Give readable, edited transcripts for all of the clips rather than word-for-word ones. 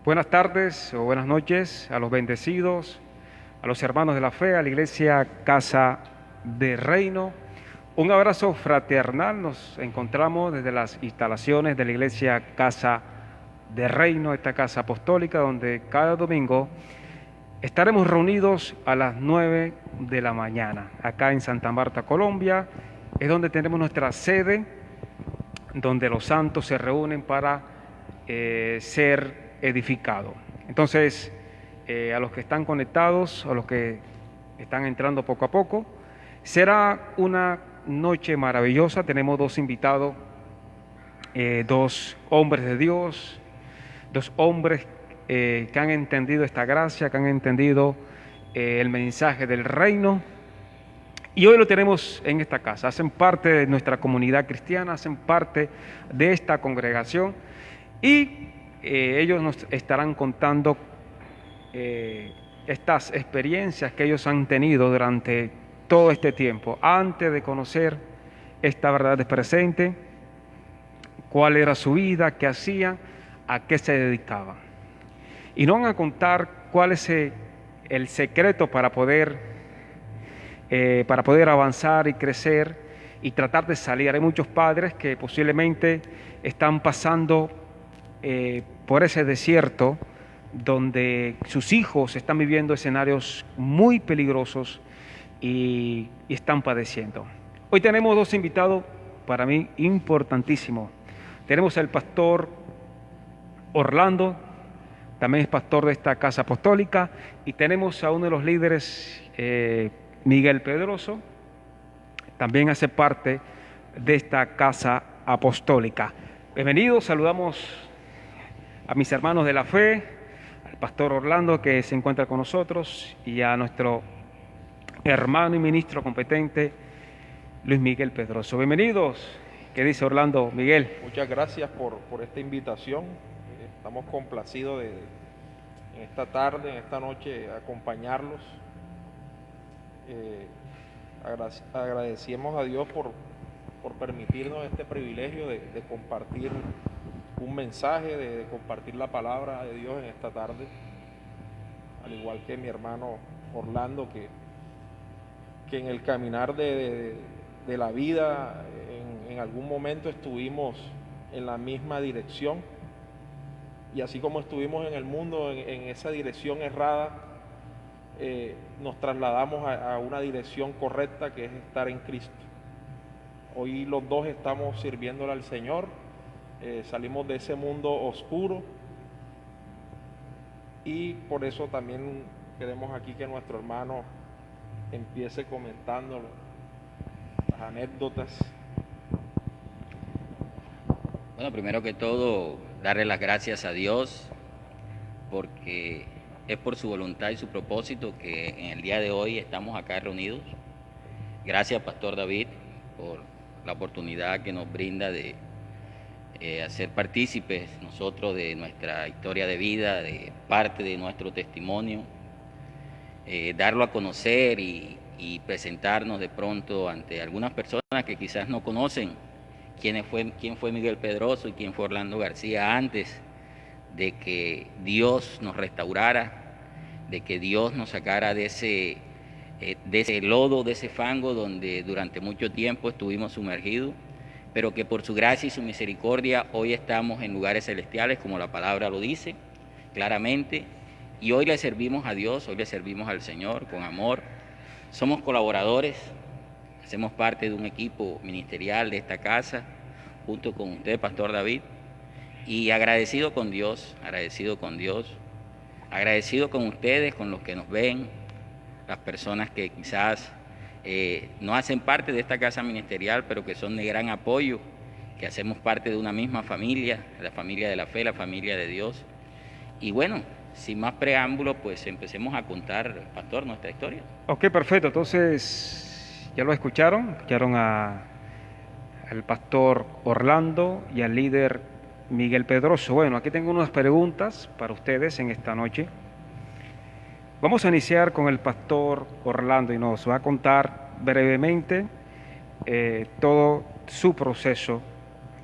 Buenas tardes o buenas noches a los bendecidos, a los hermanos de la fe, a la Iglesia Casa de Reino. Un abrazo fraternal. Nos encontramos desde las instalaciones de la Iglesia Casa de Reino, esta casa apostólica, donde cada domingo estaremos reunidos a las 9 de la mañana, acá en Santa Marta, Colombia. Es donde tenemos nuestra sede, donde los santos se reúnen para ser edificados. Entonces, a los que están conectados, a los que están entrando poco a poco, será una noche maravillosa. Tenemos dos invitados, dos hombres de Dios, dos hombres que han entendido esta gracia, que han entendido el mensaje del reino. Y hoy lo tenemos en esta casa. Hacen parte de nuestra comunidad cristiana, hacen parte de esta congregación y ellos nos estarán contando estas experiencias que ellos han tenido durante todo este tiempo, antes de conocer esta verdad presente, cuál era su vida, qué hacían, a qué se dedicaban. Y nos van a contar cuál es el secreto para poder avanzar y crecer y tratar de salir. Hay muchos padres que posiblemente están pasando por ese desierto donde sus hijos están viviendo escenarios muy peligrosos y están padeciendo. Hoy tenemos dos invitados para mí importantísimos. Tenemos al pastor Orlando, también es pastor de esta casa apostólica, y tenemos a uno de los líderes, Miguel Pedroso, también hace parte de esta casa apostólica. Bienvenidos, saludamos a mis hermanos de la fe, al pastor Orlando que se encuentra con nosotros y a nuestro hermano y ministro competente, Luis Miguel Pedroso. Bienvenidos. ¿Qué dice Orlando, Miguel? Muchas gracias por esta invitación. Estamos complacidos de en esta tarde, en esta noche, acompañarlos. Agradecemos a Dios por permitirnos este privilegio de compartir un mensaje, de compartir la palabra de Dios en esta tarde, al igual que mi hermano Orlando, que en el caminar de la vida en algún momento estuvimos en la misma dirección, y así como estuvimos en el mundo en esa dirección errada, nos trasladamos a una dirección correcta, que es estar en Cristo. Hoy los dos estamos sirviéndole al Señor. Salimos de ese mundo oscuro y por eso también queremos aquí que nuestro hermano empiece comentando las anécdotas. Bueno, primero que todo, darle las gracias a Dios, porque es por su voluntad y su propósito que en el día de hoy estamos acá reunidos. Gracias, Pastor David, por la oportunidad que nos brinda de hacer partícipes nosotros de nuestra historia de vida, de parte de nuestro testimonio, darlo a conocer y presentarnos de pronto ante algunas personas que quizás no conocen quién fue Miguel Pedroso y quién fue Orlando García antes de que Dios nos restaurara, de que Dios nos sacara de ese lodo, de ese fango donde durante mucho tiempo estuvimos sumergidos, pero que por su gracia y su misericordia hoy estamos en lugares celestiales, como la palabra lo dice claramente, y hoy le servimos a Dios, hoy le servimos al Señor con amor. Somos colaboradores, hacemos parte de un equipo ministerial de esta casa, junto con usted, Pastor David, y agradecido con Dios, agradecido con ustedes, con los que nos ven, las personas que quizás no hacen parte de esta casa ministerial, pero que son de gran apoyo, que hacemos parte de una misma familia, la familia de la fe, la familia de Dios. Y bueno, sin más preámbulos, pues empecemos a contar, Pastor, nuestra historia. Ok, perfecto. Entonces, ya lo escucharon al pastor Orlando y al líder Miguel Pedroso. Bueno, aquí tengo unas preguntas para ustedes en esta noche. Vamos a iniciar con el pastor Orlando y nos va a contar brevemente todo su proceso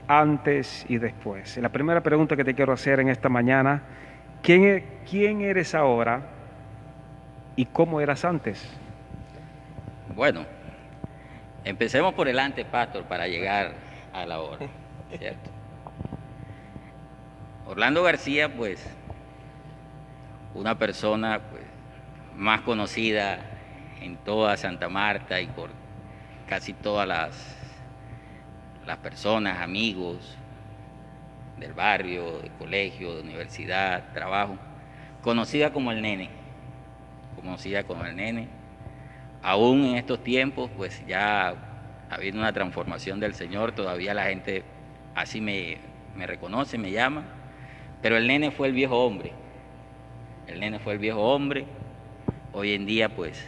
antes y después. La primera pregunta que te quiero hacer en esta mañana quién eres ahora y cómo eras antes? Bueno, empecemos por el antes, pastor, para llegar a la hora, ¿cierto? Orlando García, pues, una persona pues, más conocida en toda Santa Marta y por casi todas las personas, amigos del barrio, del colegio, de universidad, trabajo, conocida como el Nene, Aún en estos tiempos, pues ya ha habido una transformación del Señor, todavía la gente así me reconoce, me llama, pero el Nene fue el viejo hombre. Hoy en día, pues,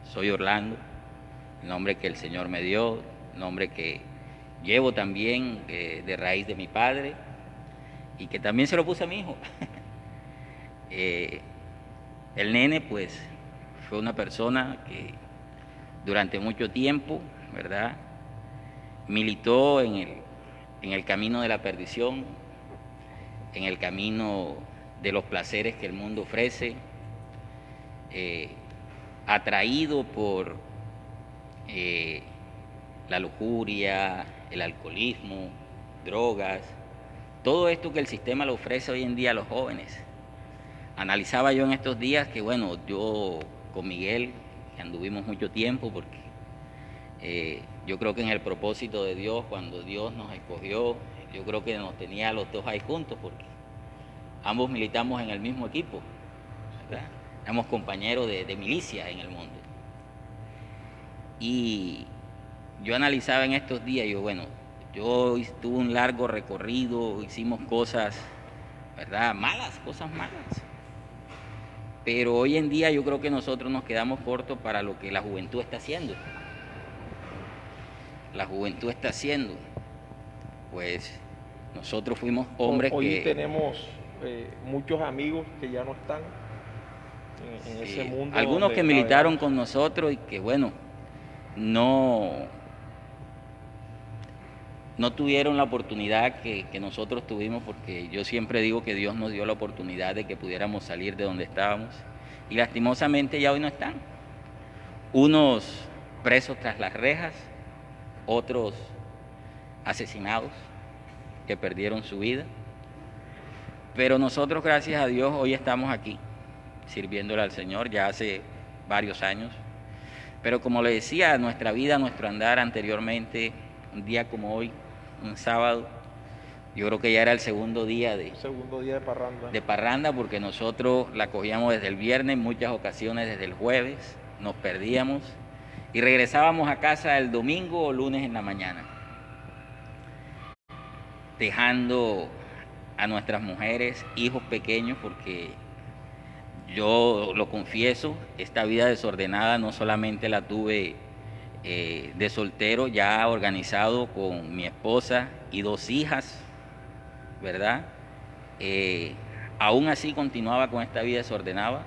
soy Orlando, el nombre que el Señor me dio, el nombre que llevo también de raíz de mi padre y que también se lo puse a mi hijo. El Nene, pues, fue una persona que durante mucho tiempo, ¿verdad?, militó en el camino de la perdición, en el camino de los placeres que el mundo ofrece, atraído por la lujuria, el alcoholismo, drogas, todo esto que el sistema le ofrece hoy en día a los jóvenes. Analizaba yo en estos días que, bueno, yo con Miguel anduvimos mucho tiempo porque yo creo que en el propósito de Dios, cuando Dios nos escogió, yo creo que nos tenía a los dos ahí juntos porque ambos militamos en el mismo equipo, ¿verdad? Éramos compañeros de milicia en el mundo. Y yo analizaba en estos días, yo tuve un largo recorrido, hicimos cosas, ¿verdad?, cosas malas. Pero hoy en día yo creo que nosotros nos quedamos cortos para lo que la juventud está haciendo. Pues nosotros fuimos hombres hoy tenemos muchos amigos que ya no están en ese mundo. Algunos que militaron con nosotros y que, bueno, no tuvieron la oportunidad que nosotros tuvimos, porque yo siempre digo que Dios nos dio la oportunidad de que pudiéramos salir de donde estábamos y lastimosamente ya hoy no están. Unos presos tras las rejas, otros asesinados que perdieron su vida, pero nosotros, gracias a Dios, hoy estamos aquí sirviéndole al Señor ya hace varios años. Pero como le decía, nuestra vida, nuestro andar anteriormente, un día como hoy, un sábado, yo creo que ya era el segundo día de parranda. De parranda, porque nosotros la cogíamos desde el viernes, en muchas ocasiones desde el jueves, nos perdíamos y regresábamos a casa el domingo o lunes en la mañana, dejando a nuestras mujeres, hijos pequeños, porque yo lo confieso, esta vida desordenada no solamente la tuve de soltero, ya organizado con mi esposa y 2 hijas, ¿verdad? Aún así continuaba con esta vida desordenada.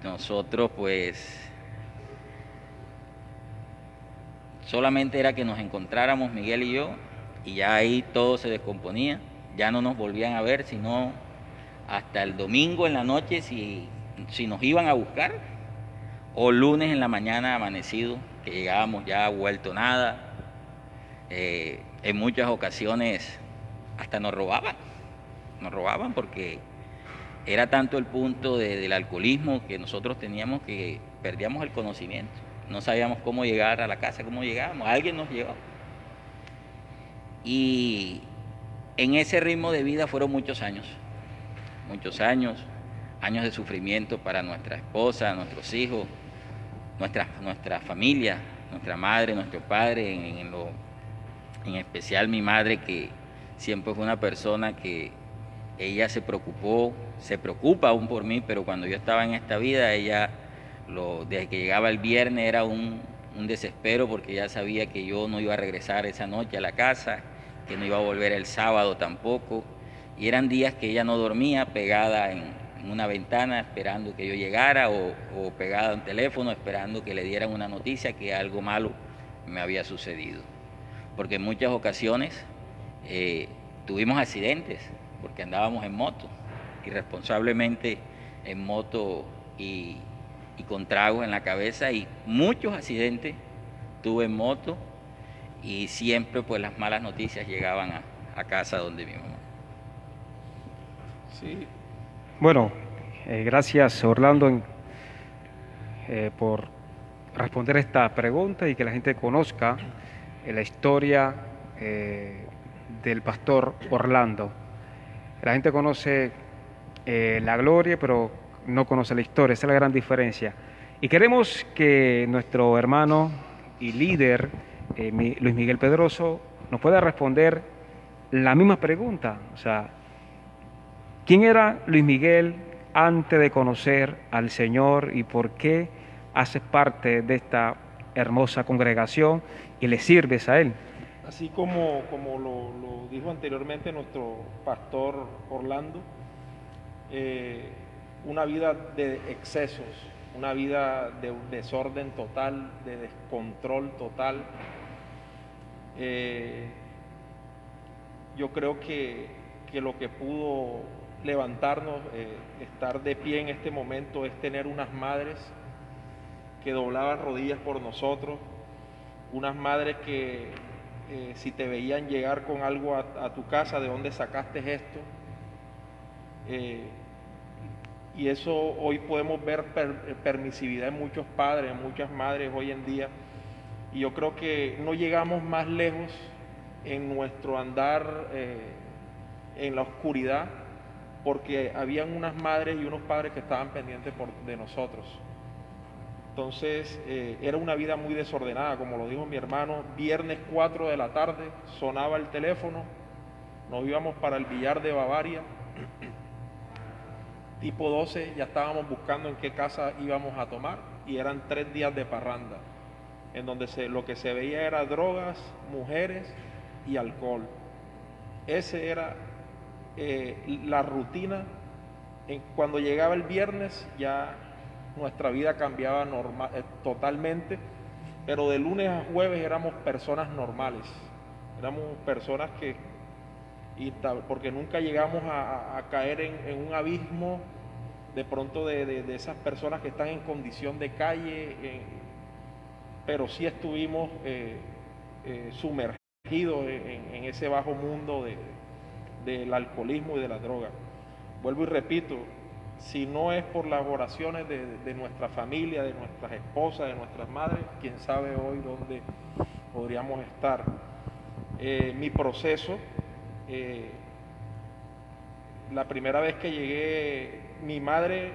Nosotros pues solamente era que nos encontráramos Miguel y yo y ya ahí todo se descomponía, ya no nos volvían a ver sino hasta el domingo en la noche si nos iban a buscar, o lunes en la mañana amanecido, que llegábamos ya vuelto nada. En muchas ocasiones hasta nos robaban porque era tanto el punto del alcoholismo que nosotros teníamos que perdíamos el conocimiento, no sabíamos cómo llegar a la casa, cómo llegábamos, alguien nos llevaba. Y en ese ritmo de vida fueron muchos años de sufrimiento para nuestra esposa, nuestros hijos, nuestra familia, nuestra madre, nuestro padre, en especial mi madre, que siempre fue una persona que ella se preocupa aún por mí, pero cuando yo estaba en esta vida, ella, desde que llegaba el viernes era un desespero, porque ya sabía que yo no iba a regresar esa noche a la casa, que no iba a volver el sábado tampoco, y eran días que ella no dormía, pegada en una ventana esperando que yo llegara, o pegada a un teléfono esperando que le dieran una noticia que algo malo me había sucedido. Porque en muchas ocasiones tuvimos accidentes porque andábamos en moto irresponsablemente en moto y con tragos en la cabeza, y muchos accidentes tuve en moto, y siempre pues las malas noticias llegaban a casa donde mi mamá. Sí, Bueno, gracias Orlando por responder esta pregunta y que la gente conozca la historia del pastor Orlando. La gente conoce la gloria, pero no conoce la historia, esa es la gran diferencia. Y queremos que nuestro hermano y líder, Luis Miguel Pedroso, nos pueda responder la misma pregunta. O sea, ¿quién era Luis Miguel antes de conocer al Señor y por qué haces parte de esta hermosa congregación y le sirves a Él? así como lo dijo anteriormente nuestro pastor Orlando, una vida de excesos, una vida de un desorden total, de descontrol total. Yo creo que lo que pudo levantarnos, estar de pie en este momento, es tener unas madres que doblaban rodillas por nosotros, unas madres que si te veían llegar con algo a tu casa, ¿de dónde sacaste esto? Y eso hoy podemos ver permisividad en muchos padres, en muchas madres hoy en día. Y yo creo que no llegamos más lejos en nuestro andar en la oscuridad, porque habían unas madres y unos padres que estaban pendientes de nosotros. Entonces era una vida muy desordenada, como lo dijo mi hermano. Viernes 4 de la tarde sonaba el teléfono, nos íbamos para el billar de Bavaria. Tipo 12 ya estábamos buscando en qué casa íbamos a tomar, y eran 3 días de parranda, en donde lo que se veía era drogas, mujeres y alcohol. Ese era la rutina. Cuando llegaba el viernes ya nuestra vida cambiaba totalmente, pero de lunes a jueves éramos personas normales, éramos personas porque nunca llegamos a caer en un abismo de pronto de esas personas que están en condición de calle, pero sí estuvimos sumergidos en ese bajo mundo del alcoholismo y de la droga. Vuelvo y repito, si no es por las oraciones de nuestra familia, de nuestras esposas, de nuestras madres, quién sabe hoy dónde podríamos estar. Mi proceso, la primera vez que llegué, mi madre,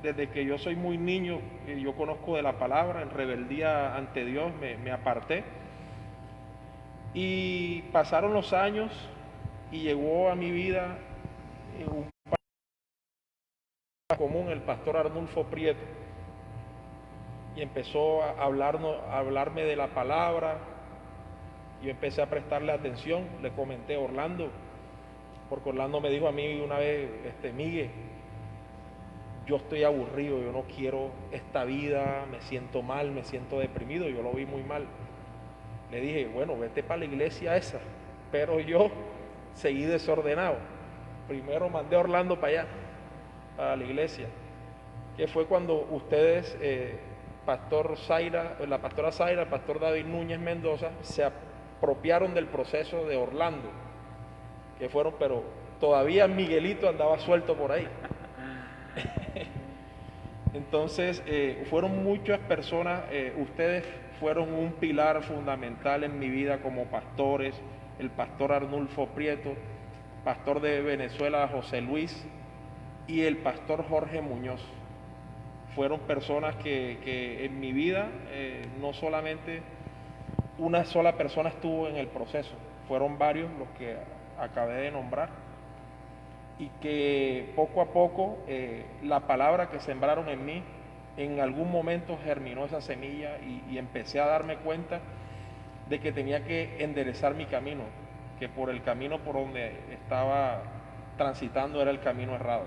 desde que yo soy muy niño, yo conozco de la palabra, en rebeldía ante Dios me aparté. Y pasaron los años y llegó a mi vida un común, el pastor Arnulfo Prieto, y empezó a hablarme de la palabra. Yo empecé a prestarle atención, le comenté a Orlando, porque Orlando me dijo a mí una vez, Miguel, yo estoy aburrido, yo no quiero esta vida, me siento mal, me siento deprimido, yo lo vi muy mal. Le dije, bueno, vete para la iglesia esa, pero yo seguí desordenado. Primero mandé a Orlando para allá, para la iglesia, que fue cuando ustedes, pastor Zaira, la pastora Zaira, el pastor David Núñez Mendoza, se apropiaron del proceso de Orlando, que fueron, pero todavía Miguelito andaba suelto por ahí. Entonces, fueron muchas personas, ustedes fueron un pilar fundamental en mi vida como pastores, el pastor Arnulfo Prieto, pastor de Venezuela José Luis y el pastor Jorge Muñoz. Fueron personas que en mi vida, no solamente una sola persona estuvo en el proceso, fueron varios los que acabé de nombrar, y que poco a poco la palabra que sembraron en mí, en algún momento germinó esa semilla, y empecé a darme cuenta de que tenía que enderezar mi camino, que por el camino por donde estaba transitando era el camino errado.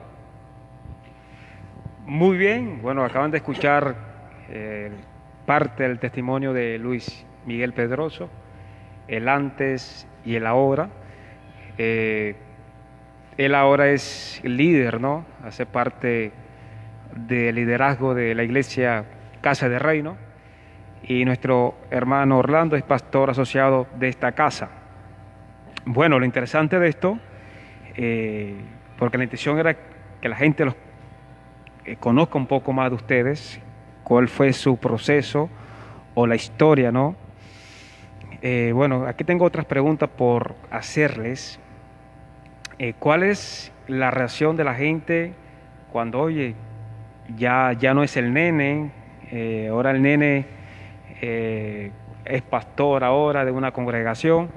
Muy bien, bueno, acaban de escuchar parte del testimonio de Luis Miguel Pedroso, el antes y el ahora. él ahora es líder, ¿no? Hace parte del liderazgo de la iglesia Casa de Reino. Y nuestro hermano Orlando es pastor asociado de esta casa. Bueno, lo interesante de esto, porque la intención era que la gente los conozca un poco más de ustedes, cuál fue su proceso o la historia, ¿no? Bueno, aquí tengo otras preguntas por hacerles. ¿Cuál es la reacción de la gente cuando, oye, ya no es el nene, ahora el nene es pastor ahora de una congregación,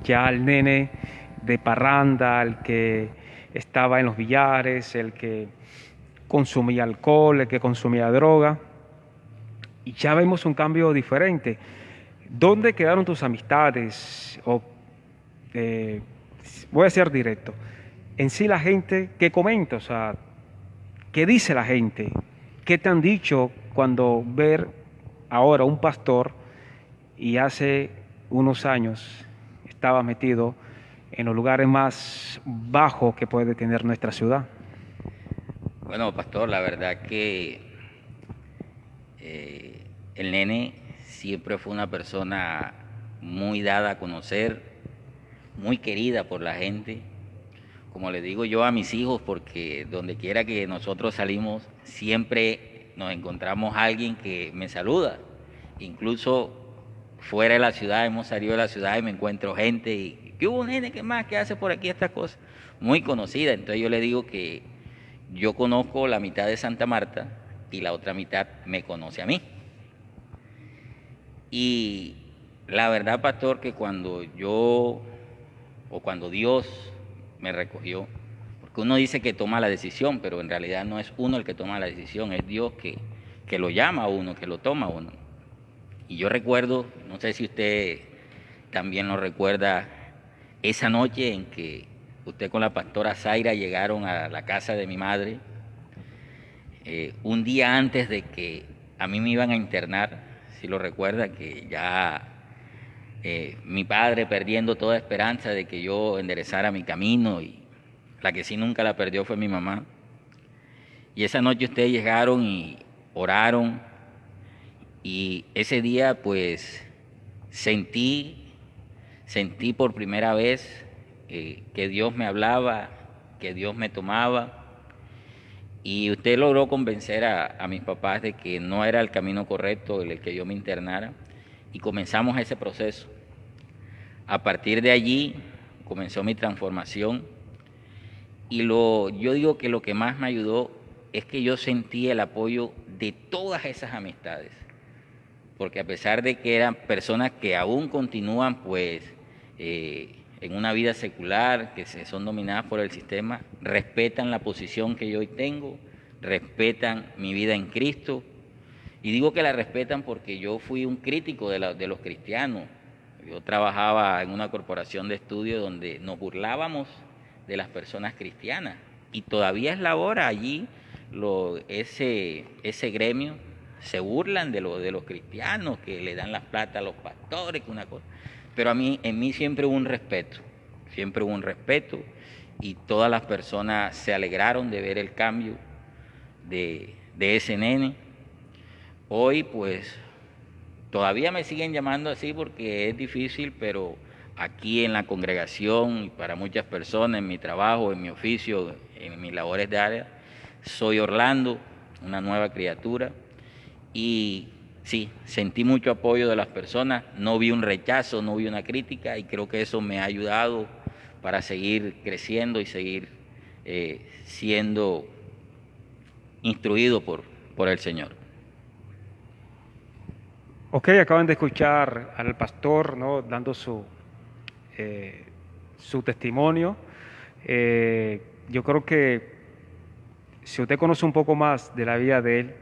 ya el nene de parranda, el que estaba en los billares, el que consumía alcohol, el que consumía droga, y ya vemos un cambio diferente? ¿Dónde quedaron tus amistades? Voy a ser directo. En sí la gente, ¿qué comenta? O sea, ¿qué dice la gente? ¿Qué te han dicho cuando ver ahora un pastor y hace unos años estaba metido en los lugares más bajos que puede tener nuestra ciudad? Bueno, pastor, la verdad que el nene siempre fue una persona muy dada a conocer, muy querida por la gente. Como le digo yo a mis hijos, porque donde quiera que nosotros salimos, siempre nos encontramos a alguien que me saluda. Incluso fuera de la ciudad, hemos salido de la ciudad y me encuentro gente y ¿qué hubo, nene? ¿Qué más? ¿Qué hace por aquí estas cosas? Muy conocida. Entonces yo le digo que yo conozco la mitad de Santa Marta y la otra mitad me conoce a mí. Y la verdad, pastor, que cuando Dios me recogió, porque uno dice que toma la decisión, pero en realidad no es uno el que toma la decisión, es Dios que lo llama a uno, que lo toma a uno. Y yo recuerdo, no sé si usted también lo recuerda, esa noche en que usted con la pastora Zaira llegaron a la casa de mi madre, un día antes de que a mí me iban a internar, si lo recuerda, que ya mi padre perdiendo toda esperanza de que yo enderezara mi camino, y la que sí nunca la perdió fue mi mamá. Y esa noche ustedes llegaron y oraron, y ese día pues sentí por primera vez que Dios me hablaba, que Dios me tomaba, y usted logró convencer a mis papás de que no era el camino correcto el que yo me internara, y comenzamos ese proceso. A partir de allí comenzó mi transformación, y yo digo que lo que más me ayudó es que yo sentí el apoyo de todas esas amistades, porque a pesar de que eran personas que aún continúan pues en una vida secular, que son dominadas por el sistema, respetan la posición que yo hoy tengo, respetan mi vida en Cristo, y digo que la respetan porque yo fui un crítico de los cristianos. Yo trabajaba en una corporación de estudio donde nos burlábamos de las personas cristianas, y todavía es la hora allí, ese gremio se burlan de los cristianos, que le dan las plata a los pastores, que una cosa. Pero en mí siempre hubo un respeto, y todas las personas se alegraron de ver el cambio de ese nene. Hoy pues todavía me siguen llamando así porque es difícil, pero aquí en la congregación y para muchas personas, en mi trabajo, en mi oficio, en mis labores de área, soy Orlando, una nueva criatura. Y sí, sentí mucho apoyo de las personas, no vi un rechazo, no vi una crítica, y creo que eso me ha ayudado para seguir creciendo y seguir siendo instruido por el Señor. Ok, acaban de escuchar al pastor, ¿no?, dando su testimonio. Yo creo que si usted conoce un poco más de la vida de él,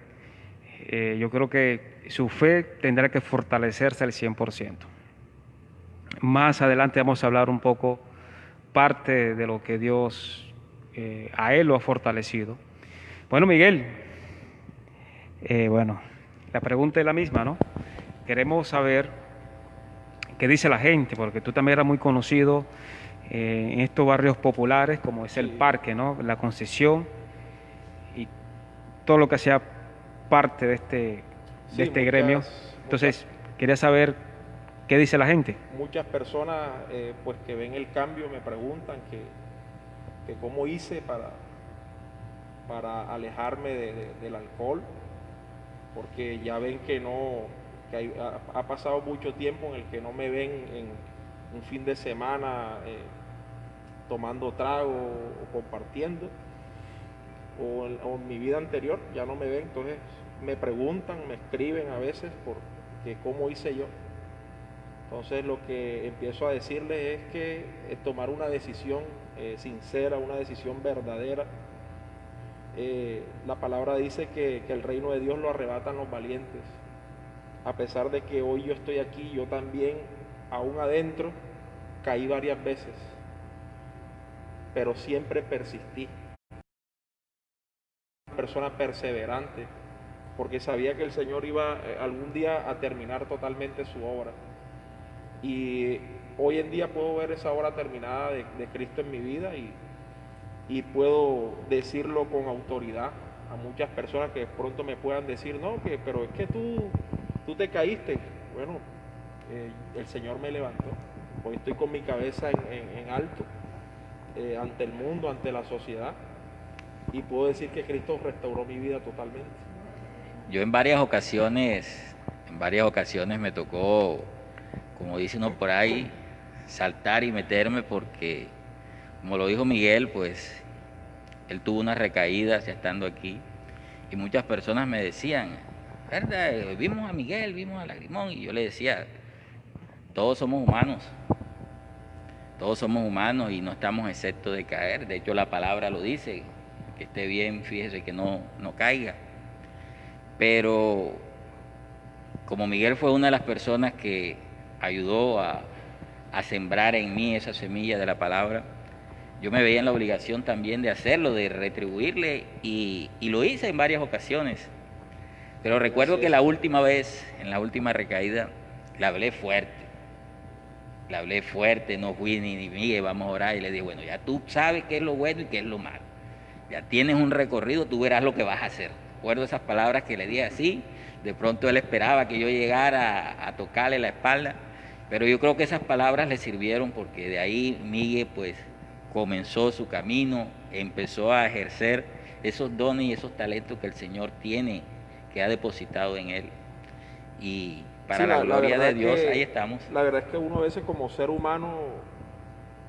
yo creo que su fe tendrá que fortalecerse al 100%. Más adelante vamos a hablar un poco parte de lo que Dios a él lo ha fortalecido. Bueno, Miguel, bueno, la pregunta es la misma, ¿no? Queremos saber qué dice la gente, porque tú también eras muy conocido en estos barrios populares, como es el Sí. Parque, ¿no? La Concesión y todo lo que sea parte de Sí, este gremio. Entonces, quería saber qué dice la gente. muchas personas pues que ven el cambio me preguntan que cómo hice para alejarme del alcohol, porque ya ven que no, ha pasado mucho tiempo en el que no me ven en un fin de semana tomando trago o compartiendo, o en mi vida anterior ya no me ven, entonces me preguntan, me escriben a veces por que cómo hice yo. Entonces lo que empiezo a decirles es que tomar una decisión sincera, una decisión verdadera. La palabra dice que el reino de Dios lo arrebatan los valientes. A pesar de que hoy yo estoy aquí, yo también, aún adentro, caí varias veces, pero siempre persistí. Una persona perseverante, porque sabía que el Señor iba algún día a terminar totalmente su obra. Y hoy en día puedo ver esa obra terminada de Cristo en mi vida y puedo decirlo con autoridad a muchas personas que de pronto me puedan decir, no, pero es que tú te caíste. Bueno, el Señor me levantó. Hoy estoy con mi cabeza en alto ante el mundo, ante la sociedad, y puedo decir que Cristo restauró mi vida totalmente. Yo en varias ocasiones me tocó, como dice uno por ahí, saltar y meterme porque, como lo dijo Miguel, pues él tuvo una recaída ya estando aquí y muchas personas me decían, ¿verdad? Vimos a Miguel, vimos a Lagrimón, y yo le decía, todos somos humanos y no estamos exceptos de caer. De hecho, la palabra lo dice, que esté bien, fíjese que no caiga. Pero como Miguel fue una de las personas que ayudó a sembrar en mí esa semilla de la palabra, yo me veía en la obligación también de hacerlo, de retribuirle, y lo hice en varias ocasiones. Pero recuerdo que la última vez, en la última recaída, le hablé fuerte, no fui ni Miguel, vamos a orar, y le dije, bueno, ya tú sabes qué es lo bueno y qué es lo malo. Ya tienes un recorrido, tú verás lo que vas a hacer. Recuerdo esas palabras que le dije así, de pronto él esperaba que yo llegara a tocarle la espalda, pero yo creo que esas palabras le sirvieron porque de ahí Miguel pues comenzó su camino, empezó a ejercer esos dones y esos talentos que el Señor tiene, que ha depositado en él. Y para Sí, la gloria de Dios, que, ahí estamos. la verdad es que uno a veces como ser humano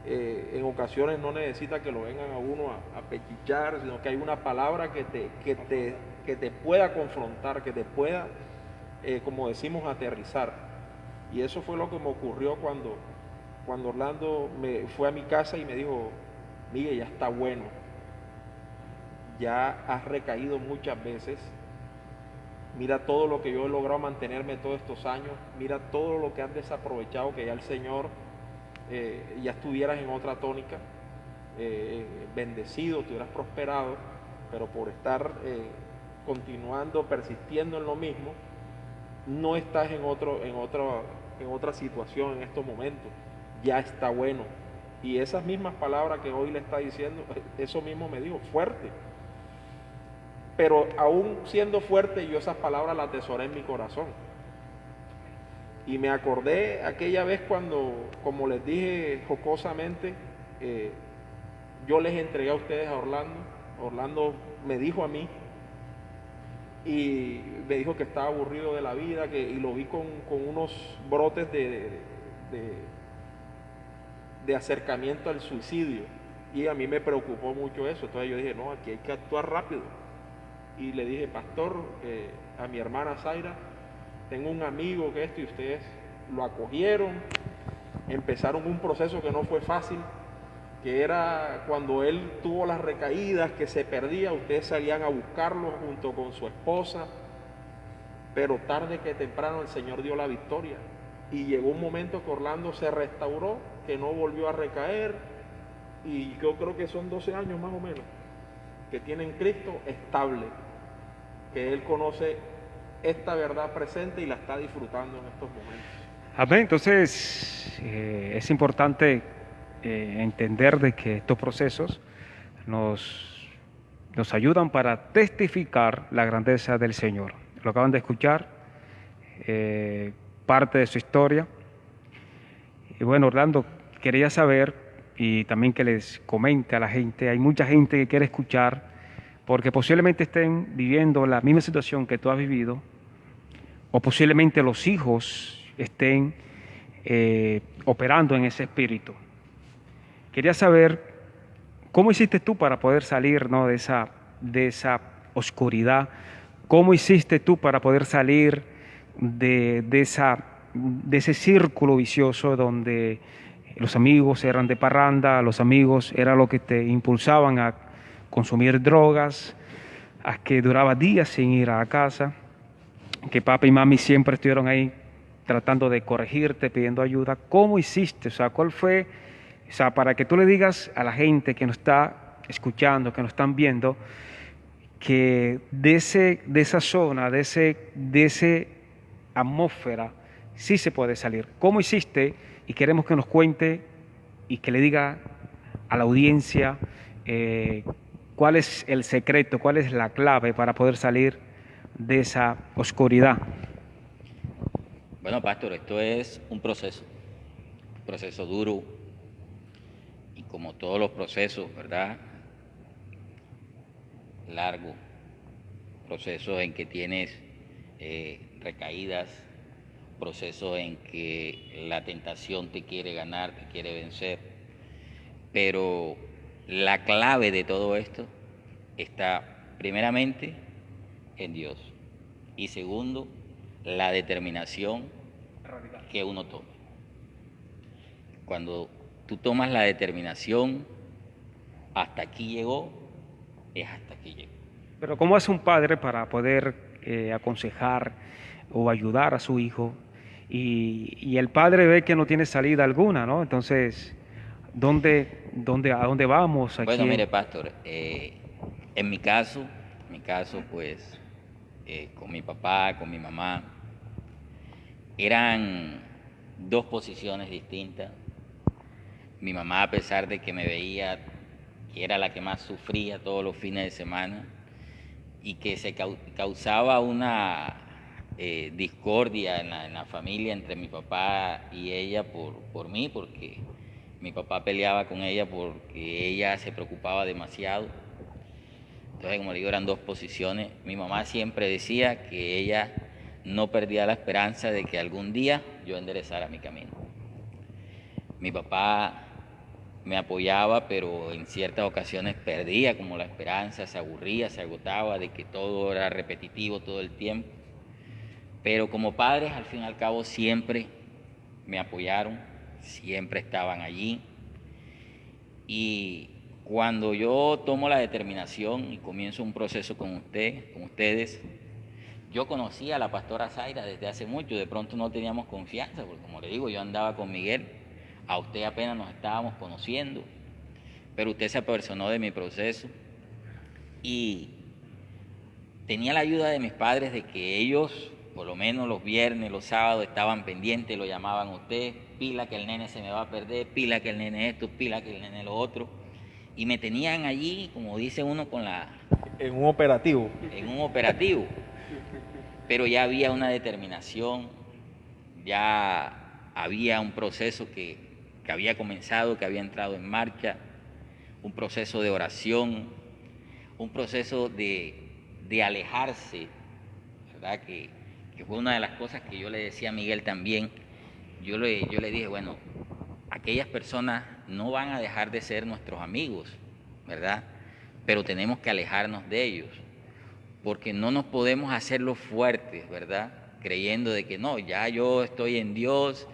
en ocasiones no necesita que lo vengan a uno a pechichar, sino que hay una palabra que te pueda confrontar, que te pueda, como decimos, aterrizar. Y eso fue lo que me ocurrió cuando Orlando me fue a mi casa y me dijo, Miguel, ya está bueno, ya has recaído muchas veces, mira todo lo que yo he logrado mantenerme todos estos años, mira todo lo que has desaprovechado, que ya el Señor ya estuvieras en otra tónica, bendecido, te hubieras prosperado, pero por estar continuando, persistiendo en lo mismo, no estás en otra situación en estos momentos, ya está bueno. Y esas mismas palabras que hoy le está diciendo, eso mismo me dijo, fuerte. Pero aún siendo fuerte, yo esas palabras las atesoré en mi corazón. Y me acordé aquella vez cuando, como les dije jocosamente, yo les entregué a ustedes a Orlando. Orlando me dijo a mí y me dijo que estaba aburrido de la vida, y lo vi con unos brotes de acercamiento al suicidio. Y a mí me preocupó mucho eso. Entonces yo dije, no, aquí hay que actuar rápido. Y le dije, pastor, a mi hermana Zaira, tengo un amigo que esto, y ustedes lo acogieron, empezaron un proceso que no fue fácil, que era cuando él tuvo las recaídas, que se perdía, ustedes salían a buscarlo junto con su esposa, pero tarde que temprano el Señor dio la victoria. Y llegó un momento que Orlando se restauró, que no volvió a recaer, y yo creo que son 12 años más o menos, que tiene en Cristo estable, que él conoce esta verdad presente y la está disfrutando en estos momentos. Amén. Entonces, es importante entender de que estos procesos nos ayudan para testificar la grandeza del Señor. Lo acaban de escuchar, parte de su historia. Y bueno, Orlando, quería saber y también que les comente a la gente, hay mucha gente que quiere escuchar porque posiblemente estén viviendo la misma situación que tú has vivido o posiblemente los hijos estén operando en ese espíritu. Quería saber cómo hiciste tú para poder salir, ¿no?, de esa oscuridad. ¿Cómo hiciste tú para poder salir de ese círculo vicioso donde los amigos eran de parranda, los amigos eran lo que te impulsaban a consumir drogas, a que duraba días sin ir a la casa, que papá y mami siempre estuvieron ahí tratando de corregirte, pidiendo ayuda? ¿Cómo hiciste? O sea, ¿cuál fue? O sea, para que tú le digas a la gente que nos está escuchando, que nos están viendo, que de esa zona, de ese atmósfera, sí se puede salir. ¿Cómo hiciste? Y queremos que nos cuente y que le diga a la audiencia cuál es el secreto, cuál es la clave para poder salir de esa oscuridad. Bueno, pastor, esto es un proceso duro, y como todos los procesos, ¿verdad? Largo, procesos en que tienes recaídas, procesos en que la tentación te quiere ganar, te quiere vencer, pero la clave de todo esto está primeramente en Dios y segundo, la determinación que uno tome. Cuando tú tomas la determinación, hasta aquí llegó, es hasta aquí llegó. Pero ¿cómo hace un padre para poder aconsejar o ayudar a su hijo? Y el padre ve que no tiene salida alguna, ¿no? Entonces, ¿a dónde vamos? Bueno, mire, pastor, en mi caso, pues, con mi papá, con mi mamá, eran dos posiciones distintas. Mi mamá, a pesar de que me veía que era la que más sufría todos los fines de semana y que se causaba una discordia en la familia entre mi papá y ella por mí, porque mi papá peleaba con ella porque ella se preocupaba demasiado. Entonces, como le digo, eran dos posiciones. Mi mamá siempre decía que ella no perdía la esperanza de que algún día yo enderezara mi camino. Mi papá me apoyaba, pero en ciertas ocasiones perdía como la esperanza, se aburría, se agotaba de que todo era repetitivo todo el tiempo. Pero como padres, al fin y al cabo, siempre me apoyaron, siempre estaban allí. Y cuando yo tomo la determinación y comienzo un proceso con ustedes, yo conocía a la pastora Zaira desde hace mucho, de pronto no teníamos confianza, porque como le digo, yo andaba con Miguel, a usted apenas nos estábamos conociendo, pero usted se apersonó de mi proceso y tenía la ayuda de mis padres de que ellos, por lo menos los viernes, los sábados, estaban pendientes, lo llamaban a usted, pila que el nene se me va a perder, pila que el nene esto, pila que el nene lo otro, y me tenían allí, como dice uno, En un operativo. Pero ya había una determinación, ya había un proceso que había comenzado, que había entrado en marcha, un proceso de oración, un proceso de alejarse, ¿verdad? Que fue una de las cosas que yo le decía a Miguel también. Yo le dije, bueno, aquellas personas no van a dejar de ser nuestros amigos, ¿verdad? Pero tenemos que alejarnos de ellos, porque no nos podemos hacer los fuertes, ¿verdad? Creyendo de que no, ya yo estoy en Dios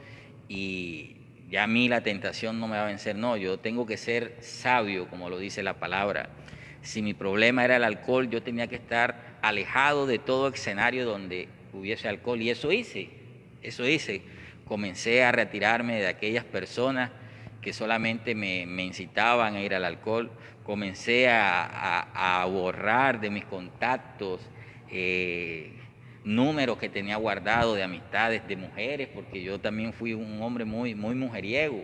y ya a mí la tentación no me va a vencer. No, yo tengo que ser sabio, como lo dice la palabra. Si mi problema era el alcohol, yo tenía que estar alejado de todo escenario donde hubiese alcohol, y eso hice. Comencé a retirarme de aquellas personas que solamente me incitaban a ir al alcohol. Comencé a borrar de mis contactos números que tenía guardados de amistades de mujeres, porque yo también fui un hombre muy mujeriego.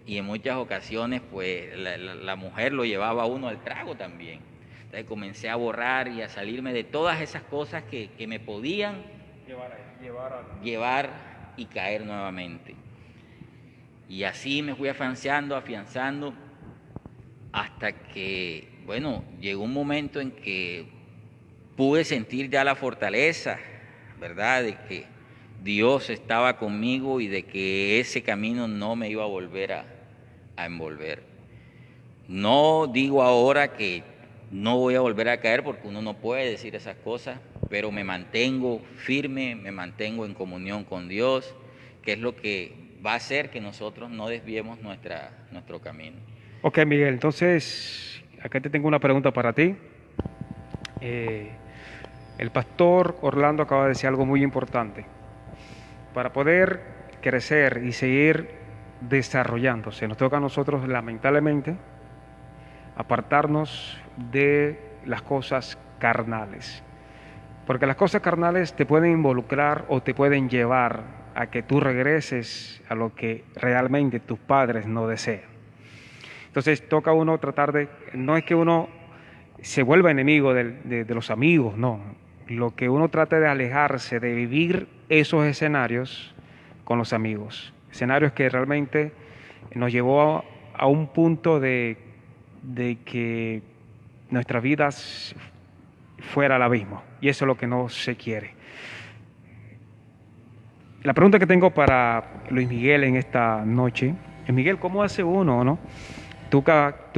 y en muchas ocasiones pues la mujer lo llevaba a uno al trago también. Entonces comencé a borrar y a salirme de todas esas cosas que me podían llevar y caer nuevamente. Y así me fui afianzando, hasta que, bueno, llegó un momento en que pude sentir ya la fortaleza, ¿verdad? De que Dios estaba conmigo y de que ese camino no me iba a volver a envolver. No digo ahora que no voy a volver a caer, porque uno no puede decir esas cosas, pero me mantengo firme, me mantengo en comunión con Dios, que es lo que va a hacer que nosotros no desviemos nuestro camino. Ok, Miguel, entonces acá te tengo una pregunta para ti. El pastor Orlando acaba de decir algo muy importante. Para poder crecer y seguir desarrollándose, nos toca a nosotros, lamentablemente, apartarnos de las cosas carnales. Porque las cosas carnales te pueden involucrar o te pueden llevar a que tú regreses a lo que realmente tus padres no desean. Entonces toca a uno tratar de, no es que uno se vuelva enemigo de los amigos, no. Lo que uno trata de alejarse de vivir esos escenarios con los amigos. Escenarios que realmente nos llevó a un punto de que nuestras vidas fuera al abismo. Y eso es lo que no se quiere. La pregunta que tengo para Luis Miguel en esta noche es, Miguel, ¿cómo hace uno, no? Tú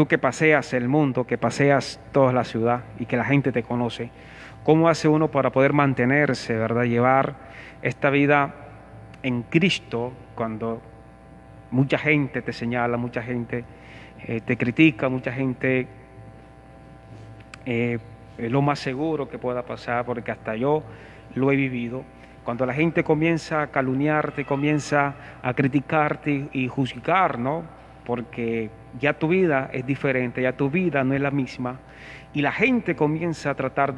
que paseas el mundo, que paseas toda la ciudad y que la gente te conoce, ¿cómo hace uno para poder mantenerse, verdad? Llevar esta vida en Cristo cuando mucha gente te señala, mucha gente te critica, mucha gente es lo más seguro que pueda pasar, porque hasta yo lo he vivido. Cuando la gente comienza a calumniarte, comienza a criticarte y juzgar, ¿no? Porque ya tu vida es diferente, ya tu vida no es la misma, y la gente comienza a tratar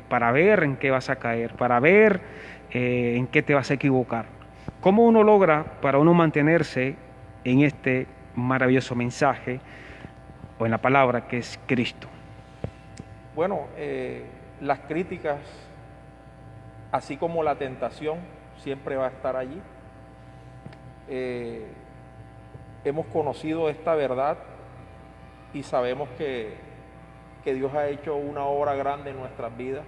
para ver en qué vas a caer, para ver en qué te vas a equivocar. ¿Cómo uno logra para uno mantenerse en este maravilloso mensaje o en la palabra que es Cristo? Bueno, las críticas, así como la tentación, siempre va a estar allí. Hemos conocido esta verdad y sabemos que Dios ha hecho una obra grande en nuestras vidas.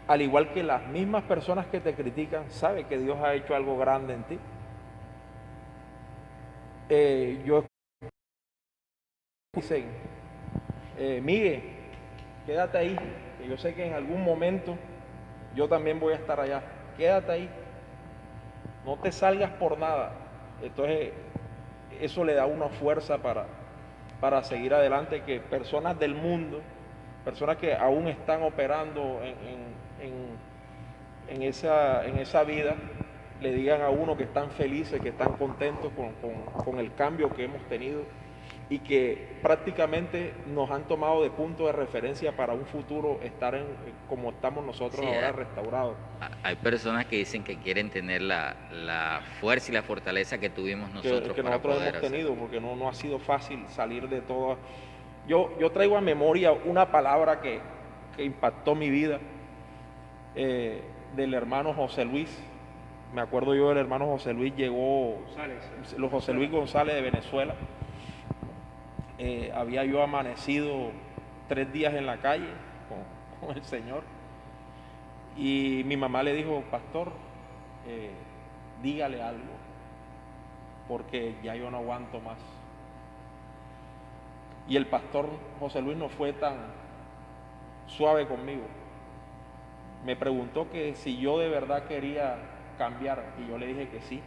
Al igual que las mismas personas que te critican, sabe que Dios ha hecho algo grande en ti. Yo dicen, Miguel, quédate ahí, que yo sé que en algún momento yo también voy a estar allá. Quédate ahí, no te salgas por nada. Entonces, eso le da una fuerza para seguir adelante, que personas del mundo, personas que aún están operando en esa vida, le digan a uno que están felices, que están contentos con el cambio que hemos tenido y que prácticamente nos han tomado de punto de referencia para un futuro estar como estamos nosotros Sí, ahora, restaurados. Hay personas que dicen que quieren tener la fuerza y la fortaleza que tuvimos nosotros que para nosotros poder hemos hacer. tenido, porque no ha sido fácil salir de todo. Yo traigo a memoria una palabra que impactó mi vida, del hermano José Luis. Me acuerdo yo del hermano José Luis, llegó José Luis González de Venezuela. Había yo amanecido 3 días en la calle con el Señor, y mi mamá le dijo, pastor, dígale algo, porque ya yo no aguanto más. Y el pastor José Luis no fue tan suave conmigo. Me preguntó que si yo de verdad quería cambiar, y yo le dije que sí.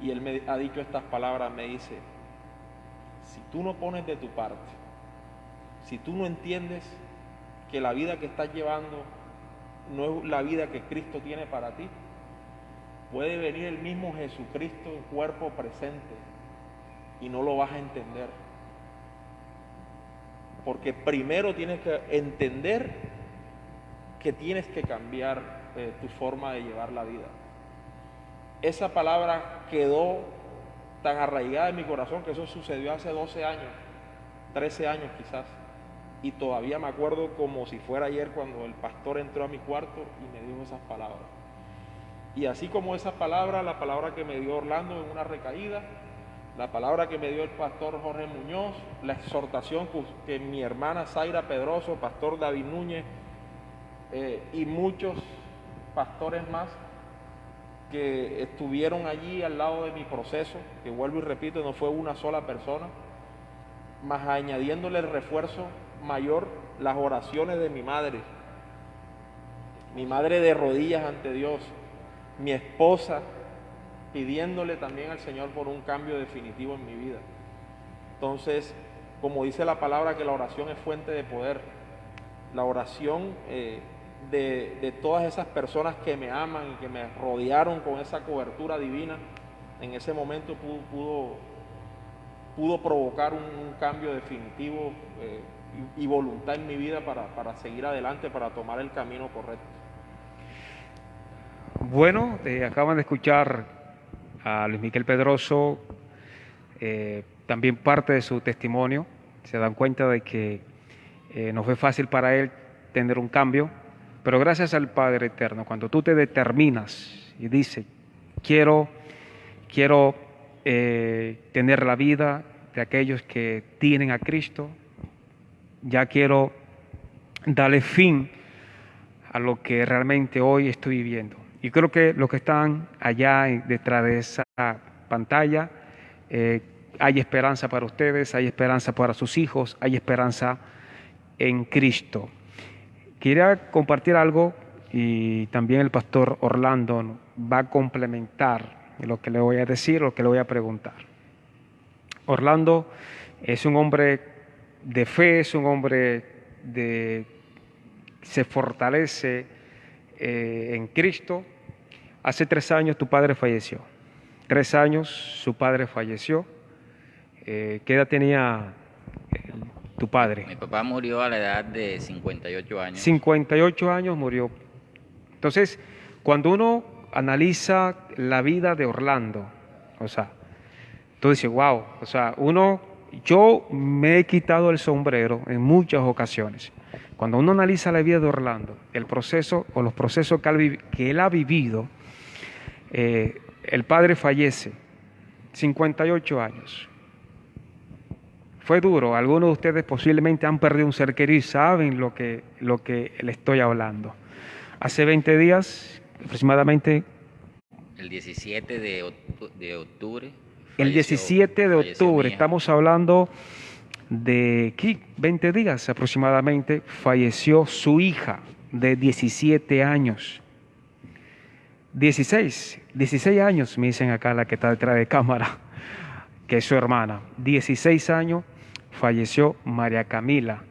Y él me ha dicho estas palabras, me dice, si tú no pones de tu parte, si tú no entiendes que la vida que estás llevando no es la vida que Cristo tiene para ti, puede venir el mismo Jesucristo en cuerpo presente y no lo vas a entender. Porque primero tienes que entender que tienes que cambiar tu forma de llevar la vida. Esa palabra quedó tan arraigada en mi corazón que eso sucedió hace 12 años, 13 años quizás. Y todavía me acuerdo como si fuera ayer cuando el pastor entró a mi cuarto y me dijo esas palabras. Y así como esas palabras, la palabra que me dio Orlando en una recaída, la palabra que me dio el pastor Jorge Muñoz, la exhortación que mi hermana Zaira Pedroso, pastor David Núñez y muchos pastores más que estuvieron allí al lado de mi proceso, que vuelvo y repito, no fue una sola persona, más añadiéndole el refuerzo mayor, las oraciones de mi madre de rodillas ante Dios, mi esposa pidiéndole también al Señor por un cambio definitivo en mi vida. Entonces, como dice la palabra, que la oración es fuente de poder, la oración de todas esas personas que me aman y que me rodearon con esa cobertura divina, en ese momento pudo provocar un cambio definitivo y voluntad en mi vida para seguir adelante, para tomar el camino correcto. Bueno, acaban de escuchar a Luis Miguel Pedroso, también parte de su testimonio. Se dan cuenta de que no fue fácil para él tener un cambio, pero gracias al Padre Eterno, cuando tú te determinas y dices, quiero tener la vida de aquellos que tienen a Cristo, ya quiero darle fin a lo que realmente hoy estoy viviendo. Y creo que los que están allá detrás de esa pantalla, hay esperanza para ustedes, hay esperanza para sus hijos, hay esperanza en Cristo. Quería compartir algo y también el pastor Orlando va a complementar lo que le voy a decir, lo que le voy a preguntar. Orlando es un hombre de fe, es un hombre se fortalece en Cristo. Hace 3 años tu padre falleció. 3 años su padre falleció. ¿Qué edad tenía tu padre? Mi papá murió a la edad de 58 años. 58 años murió. Entonces, cuando uno analiza la vida de Orlando, o sea, tú dices, wow, o sea, yo me he quitado el sombrero en muchas ocasiones. Cuando uno analiza la vida de Orlando, el proceso o los procesos que él ha vivido, el padre fallece, 58 años. Fue duro. Algunos de ustedes posiblemente han perdido un ser querido y saben lo que le estoy hablando. Hace 20 días, aproximadamente. El 17 de octubre. El 17 de octubre, estamos hablando de 20 días aproximadamente, falleció su hija de 17 años. 16 años, me dicen acá la que está detrás de cámara, que es su hermana. 16 años falleció María Camila.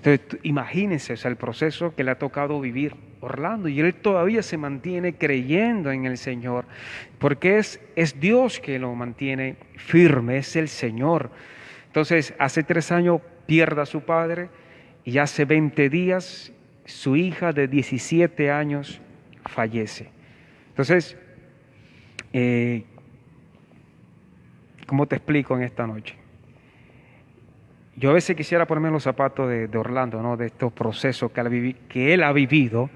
Entonces, imagínense, o sea, el proceso que le ha tocado vivir Orlando, y él todavía se mantiene creyendo en el Señor, porque es Dios que lo mantiene firme, es el Señor. Entonces, hace 3 años pierde a su padre, y hace 20 días su hija de 17 años fallece. Entonces, ¿cómo te explico en esta noche? Yo a veces quisiera ponerme en los zapatos de Orlando, ¿no? De estos procesos que él ha vivido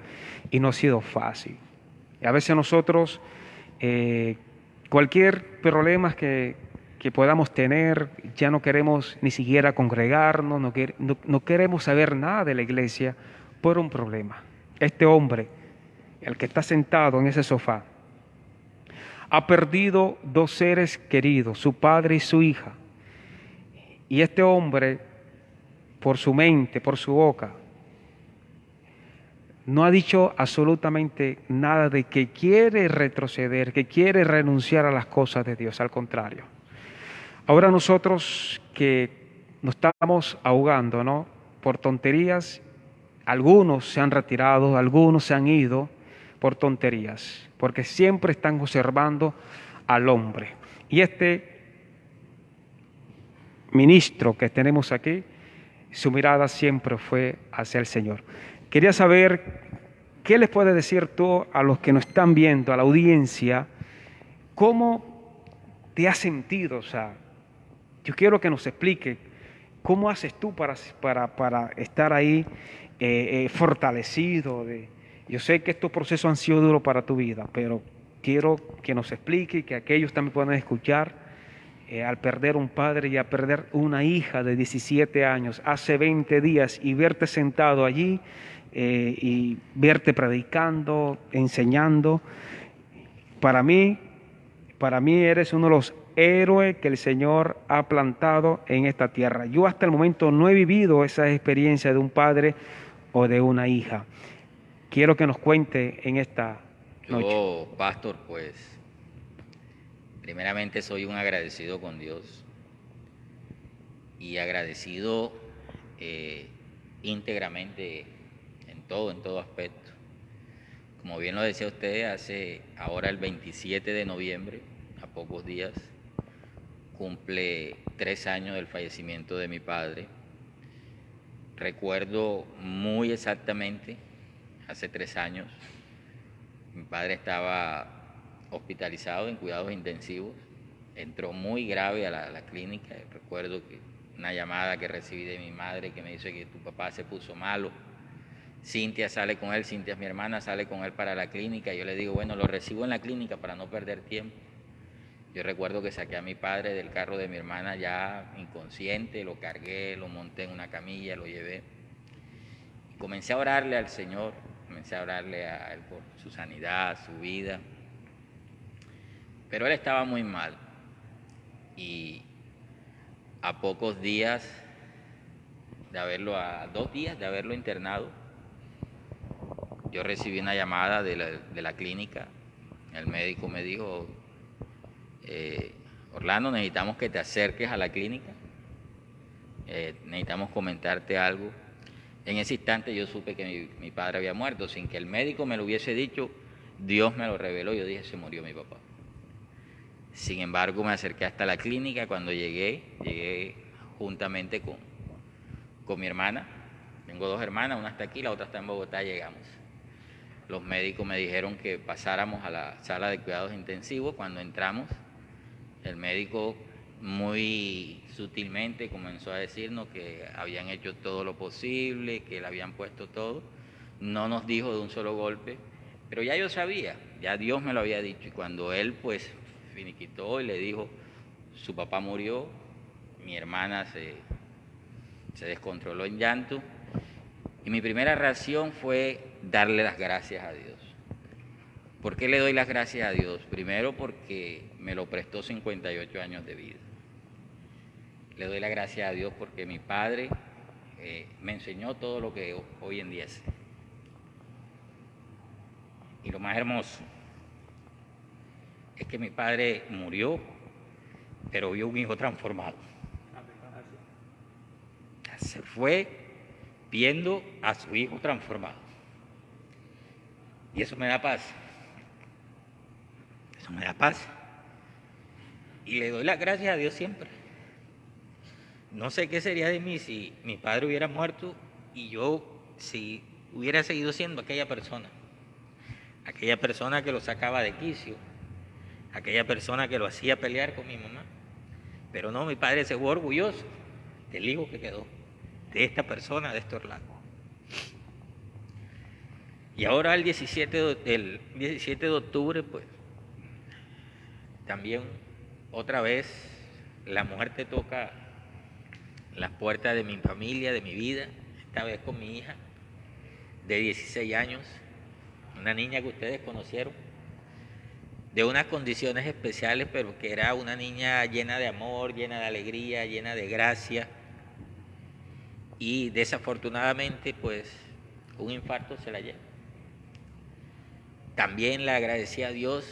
y no ha sido fácil. Y a veces nosotros, cualquier problema que podamos tener, ya no queremos ni siquiera congregarnos, no queremos saber nada de la iglesia por un problema. Este hombre, el que está sentado en ese sofá, ha perdido 2 seres queridos, su padre y su hija. Y este hombre, por su mente, por su boca, no ha dicho absolutamente nada de que quiere retroceder, que quiere renunciar a las cosas de Dios, al contrario. Ahora nosotros que nos estamos ahogando, ¿no? Por tonterías, algunos se han retirado, algunos se han ido por tonterías, porque siempre están observando al hombre. Y este ministro que tenemos aquí, su mirada siempre fue hacia el Señor. Quería saber, ¿qué les puedes decir tú a los que nos están viendo, a la audiencia? ¿Cómo te has sentido? O sea, yo quiero que nos explique cómo haces tú para estar ahí fortalecido. Yo sé que estos procesos han sido duros para tu vida, pero quiero que nos explique y que aquellos también puedan escuchar al perder un padre y a perder una hija de 17 años hace 20 días y verte sentado allí y verte predicando, enseñando. Para mí eres uno de los héroes que el Señor ha plantado en esta tierra. Yo hasta el momento no he vivido esa experiencia de un padre o de una hija. Quiero que nos cuente en esta noche. Yo, pastor, pues, primeramente soy un agradecido con Dios y agradecido íntegramente en todo aspecto. Como bien lo decía usted, hace ahora el 27 de noviembre, a pocos días, cumple 3 años del fallecimiento de mi padre. Recuerdo muy exactamente, hace 3 años, mi padre estaba hospitalizado en cuidados intensivos, entró muy grave a la clínica. Recuerdo que una llamada que recibí de mi madre que me dice que tu papá se puso malo. Cintia sale con él, Cintia es mi hermana, sale con él para la clínica. Yo le digo, bueno, lo recibo en la clínica para no perder tiempo. Yo recuerdo que saqué a mi padre del carro de mi hermana ya inconsciente, lo cargué, lo monté en una camilla, lo llevé. Y comencé a orarle al Señor, comencé a orarle a Él por su sanidad, su vida. Pero él estaba muy mal. Y a pocos días de haberlo, a 2 días de haberlo internado, yo recibí una llamada de la clínica. El médico me dijo, Orlando, necesitamos que te acerques a la clínica, necesitamos comentarte algo. En ese instante yo supe que mi padre había muerto, sin que el médico me lo hubiese dicho, Dios me lo reveló. Yo dije, se murió mi papá. Sin embargo, me acerqué hasta la clínica. Cuando llegué juntamente con mi hermana. Tengo 2 hermanas, una está aquí, la otra está en Bogotá. Llegamos. Los médicos me dijeron que pasáramos a la sala de cuidados intensivos. Cuando entramos, el médico muy sutilmente comenzó a decirnos que habían hecho todo lo posible, que le habían puesto todo. No nos dijo de un solo golpe, pero ya yo sabía, ya Dios me lo había dicho. Y cuando él pues finiquitó y le dijo, su papá murió, mi hermana se descontroló en llanto. Y mi primera reacción fue darle las gracias a Dios. ¿Por qué le doy las gracias a Dios? Primero porque me lo prestó 58 años de vida. Le doy las gracias a Dios porque mi padre me enseñó todo lo que hoy en día sé. Y lo más hermoso es que mi padre murió, pero vio un hijo transformado. Se fue viendo a su hijo transformado. Y eso me da paz. Eso me da paz. Y le doy las gracias a Dios siempre. No sé qué sería de mí si mi padre hubiera muerto y yo si hubiera seguido siendo aquella persona que lo sacaba de quicio, aquella persona que lo hacía pelear con mi mamá. Pero no, mi padre se fue orgulloso del hijo que quedó, de esta persona, de este Orlando. Y ahora el 17 de octubre, pues, también otra vez la muerte toca las puertas de mi familia, de mi vida, esta vez con mi hija de 16 años, una niña que ustedes conocieron, de unas condiciones especiales, pero que era una niña llena de amor, llena de alegría, llena de gracia. Y desafortunadamente, pues, un infarto se la lleva. También le agradecí a Dios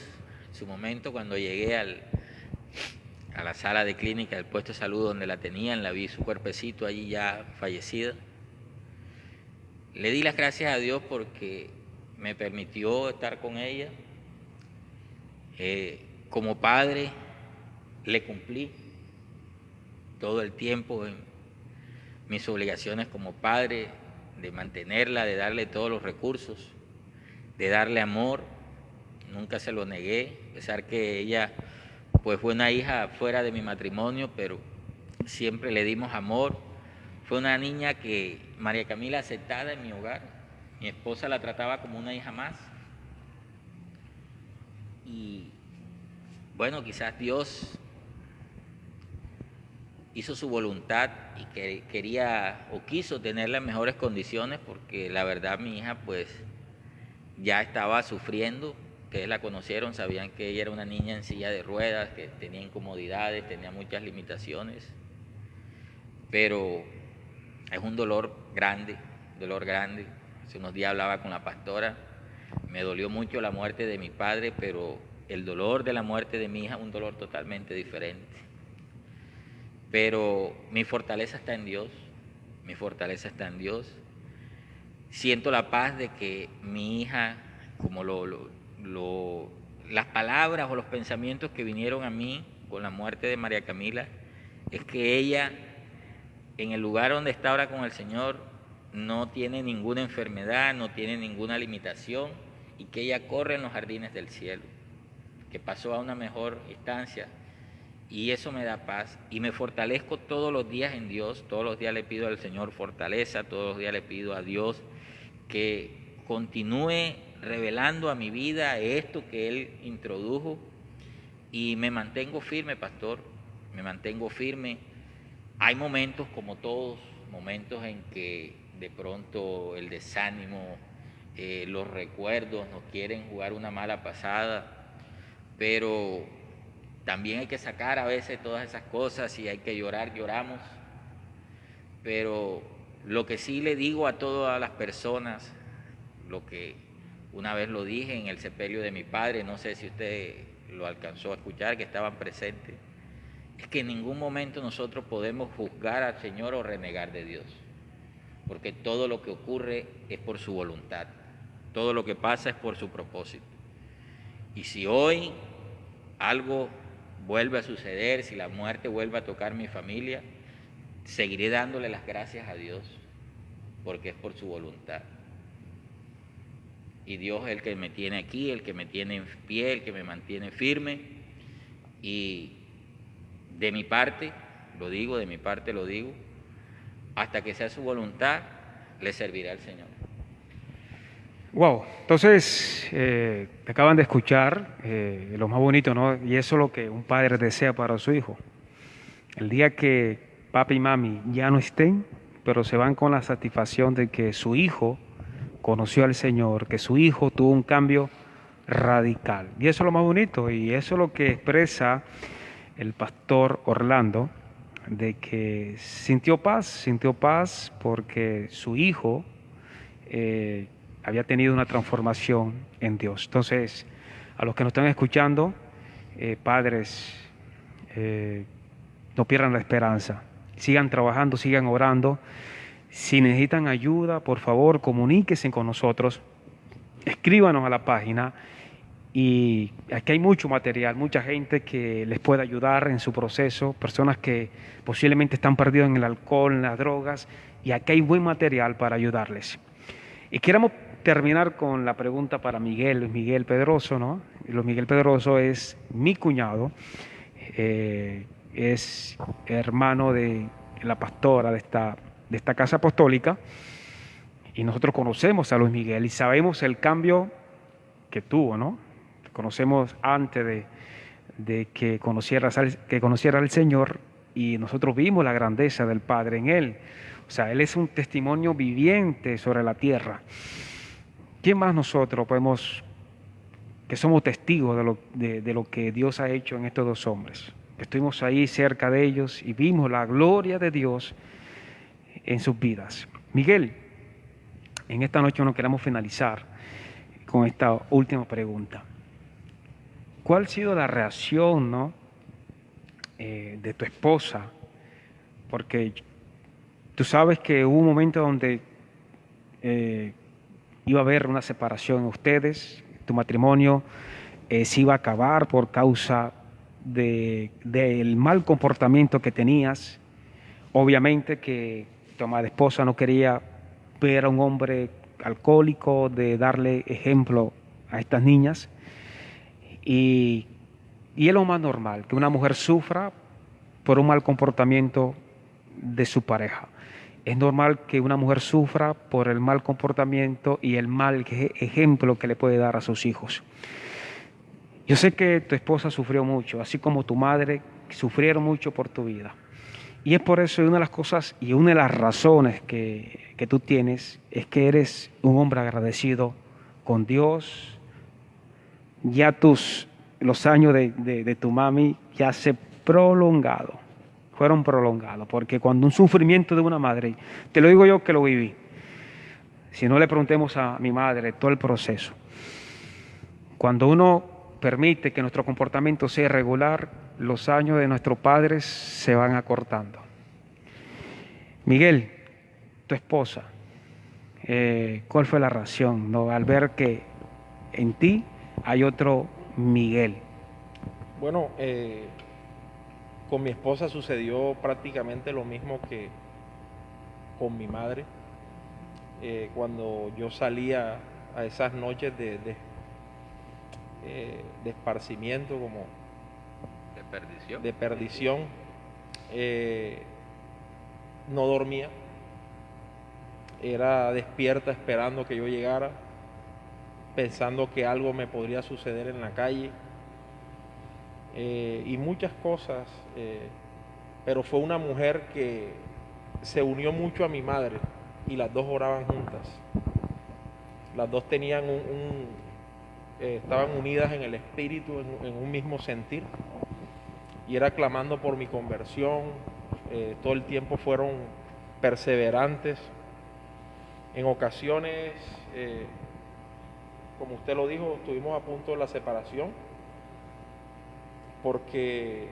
en su momento cuando llegué a la sala de clínica del puesto de salud donde la tenían, la vi su cuerpecito allí ya fallecida. Le di las gracias a Dios porque me permitió estar con ella. Como padre le cumplí todo el tiempo en mis obligaciones como padre, de mantenerla, de darle todos los recursos, de darle amor. Nunca se lo negué, a pesar que ella pues fue una hija fuera de mi matrimonio, pero siempre le dimos amor. Fue una niña que María Camila aceptada en mi hogar. Mi esposa la trataba como una hija más. Y bueno, quizás Dios hizo su voluntad y que quería o quiso tenerla en mejores condiciones, porque la verdad mi hija pues ya estaba sufriendo. Ustedes la conocieron, sabían que ella era una niña en silla de ruedas, que tenía incomodidades, tenía muchas limitaciones, pero es un dolor grande, dolor grande. Hace unos días hablaba con la pastora, me dolió mucho la muerte de mi padre, pero el dolor de la muerte de mi hija es un dolor totalmente diferente. Pero mi fortaleza está en Dios, mi fortaleza está en Dios. Siento la paz de que mi hija, como las palabras o los pensamientos que vinieron a mí con la muerte de María Camila, es que ella, en el lugar donde está ahora con el Señor, no tiene ninguna enfermedad, no tiene ninguna limitación, y que ella corre en los jardines del cielo, que pasó a una mejor instancia, y eso me da paz, y me fortalezco todos los días en Dios. Todos los días le pido al Señor fortaleza, todos los días le pido a Dios que continúe revelando a mi vida esto que Él introdujo, y me mantengo firme, pastor, me mantengo firme. Hay momentos, como todos, momentos en que de pronto el desánimo, los recuerdos nos quieren jugar una mala pasada, pero también hay que sacar a veces todas esas cosas, y hay que llorar, lloramos. Pero lo que sí le digo a todas las personas, lo que una vez lo dije en el sepelio de mi padre, no sé si usted lo alcanzó a escuchar, que estaban presentes, es que en ningún momento nosotros podemos juzgar al Señor o renegar de Dios, porque todo lo que ocurre es por su voluntad, todo lo que pasa es por su propósito. Y si hoy algo vuelve a suceder, si la muerte vuelve a tocar mi familia, seguiré dándole las gracias a Dios, porque es por su voluntad. Y Dios es el que me tiene aquí, el que me tiene en pie, el que me mantiene firme. Y de mi parte, lo digo, hasta que sea su voluntad, le serviré al Señor. Wow, entonces te acaban de escuchar lo más bonito, ¿no? Y eso es lo que un padre desea para su hijo. El día que papi y mami ya no estén, pero se van con la satisfacción de que su hijo conoció al Señor, que su hijo tuvo un cambio radical. Y eso es lo más bonito, y eso es lo que expresa el pastor Orlando, de que sintió paz porque su hijo había tenido una transformación en Dios. Entonces, a los que nos están escuchando, padres, no pierdan la esperanza, sigan trabajando, sigan orando. Si necesitan ayuda, por favor, comuníquense con nosotros, escríbanos a la página, y aquí hay mucho material, mucha gente que les puede ayudar en su proceso, personas que posiblemente están perdidos en el alcohol, en las drogas, y aquí hay buen material para ayudarles. Y queremos terminar con la pregunta para Luis Miguel Pedroso, ¿no? Luis Miguel Pedroso es mi cuñado, es hermano de la pastora de esta casa apostólica, y nosotros conocemos a Luis Miguel y sabemos el cambio que tuvo, ¿no? Conocemos antes de que conociera al Señor, y nosotros vimos la grandeza del Padre en él. O sea, él es un testimonio viviente sobre la tierra. ¿Quién más nosotros que somos testigos de lo que Dios ha hecho en estos dos hombres? Estuvimos ahí cerca de ellos y vimos la gloria de Dios en sus vidas. Miguel, en esta noche nos queremos finalizar con esta última pregunta. ¿Cuál ha sido la reacción, ¿no? De tu esposa? Porque tú sabes que hubo un momento donde iba a haber una separación en ustedes, tu matrimonio se iba a acabar por causa del mal comportamiento que tenías. Obviamente que tu amada esposa no quería ver a un hombre alcohólico, de darle ejemplo a estas niñas. Y Y es lo más normal, que una mujer sufra por un mal comportamiento de su pareja. Es normal que una mujer sufra por el mal comportamiento y el mal ejemplo que le puede dar a sus hijos. Yo sé que tu esposa sufrió mucho, así como tu madre sufrieron mucho por tu vida. Y es por eso, y una de las cosas y una de las razones que tú tienes es que eres un hombre agradecido con Dios. Ya los años de tu mami ya se fueron prolongados, porque cuando un sufrimiento de una madre, te lo digo yo que lo viví, si no le preguntemos a mi madre todo el proceso, cuando uno permite que nuestro comportamiento sea irregular, los años de nuestros padres se van acortando. Miguel, tu esposa, ¿cuál fue la razón, no, al ver que en ti hay otro Miguel? Bueno, con mi esposa sucedió prácticamente lo mismo que con mi madre. Cuando yo salía a esas noches de esparcimiento, como de perdición, no dormía, era despierta esperando que yo llegara, pensando que algo me podría suceder en la calle, y muchas cosas, pero fue una mujer que se unió mucho a mi madre y las dos oraban juntas. Las dos tenían estaban unidas en el espíritu, en un mismo sentir, y era clamando por mi conversión. Todo el tiempo fueron perseverantes. En ocasiones, como usted lo dijo, estuvimos a punto de la separación, porque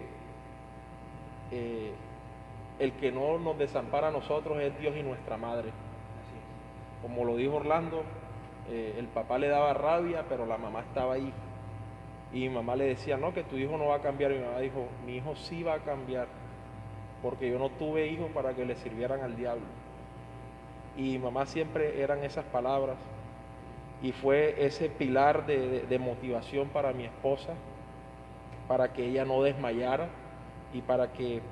el que no nos desampara a nosotros es Dios y nuestra madre. Como lo dijo Orlando, el papá le daba rabia, pero la mamá estaba ahí. Y mi mamá le decía, no, que tu hijo no va a cambiar. Y mi mamá dijo, mi hijo sí va a cambiar, porque yo no tuve hijos para que le sirvieran al diablo. Y mi mamá siempre eran esas palabras. Y fue ese pilar de motivación para mi esposa, para que ella no desmayara y para que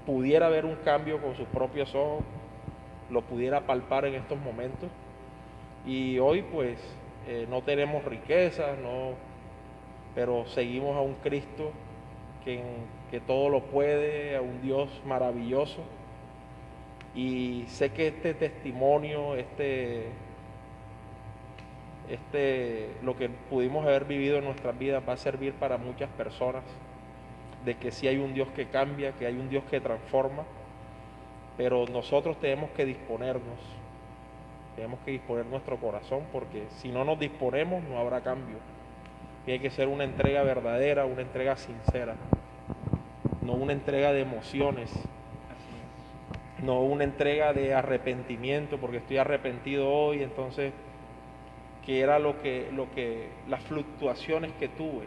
pudiera ver un cambio con sus propios ojos, lo pudiera palpar en estos momentos. Y hoy pues no tenemos riquezas, no, pero seguimos a un Cristo que todo lo puede, a un Dios maravilloso. Y sé que este testimonio, lo que pudimos haber vivido en nuestras vidas va a servir para muchas personas, de que sí hay un Dios que cambia, que hay un Dios que transforma, pero nosotros tenemos que disponer nuestro corazón, porque si no nos disponemos no habrá cambio. Tiene que ser una entrega verdadera, una entrega sincera, no una entrega de emociones, no una entrega de arrepentimiento, porque estoy arrepentido hoy, entonces, que era las fluctuaciones que tuve,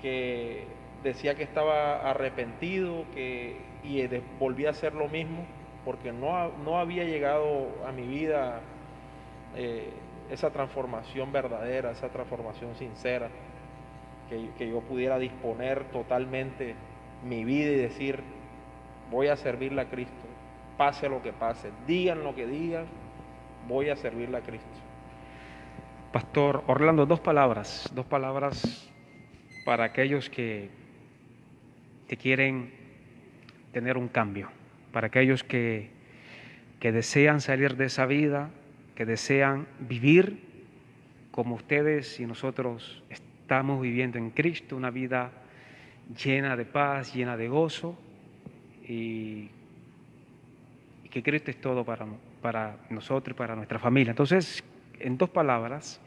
que decía que estaba arrepentido, y volví a hacer lo mismo, porque no había llegado a mi vida esa transformación verdadera, esa transformación sincera, que yo pudiera disponer totalmente mi vida y decir, voy a servirle a Cristo, pase lo que pase, digan lo que digan, voy a servirle a Cristo. Pastor Orlando, dos palabras para aquellos que quieren tener un cambio, para aquellos que desean salir de esa vida, que desean vivir como ustedes y nosotros estamos viviendo en Cristo, una vida llena de paz, llena de gozo, y que Cristo es todo para nosotros y para nuestra familia. Entonces, en dos palabras,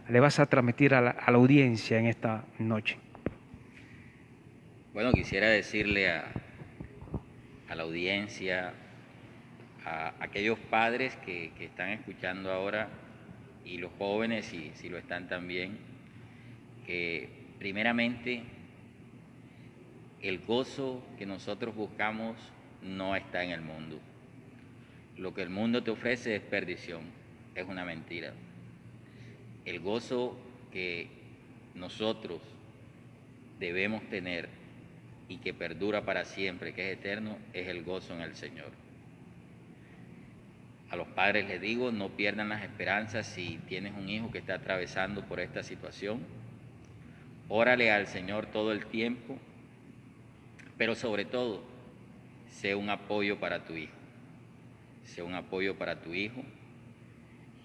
le vas a transmitir a la audiencia en esta noche. Bueno, quisiera decirle a la audiencia, a aquellos padres que están escuchando ahora, y los jóvenes, si lo están también, que primeramente el gozo que nosotros buscamos no está en el mundo. Lo que el mundo te ofrece es perdición, es una mentira. El gozo que nosotros debemos tener y que perdura para siempre, que es eterno, es el gozo en el Señor. A los padres les digo, no pierdan las esperanzas si tienes un hijo que está atravesando por esta situación. Órale al Señor todo el tiempo, pero sobre todo, sé un apoyo para tu hijo. Sé un apoyo para tu hijo.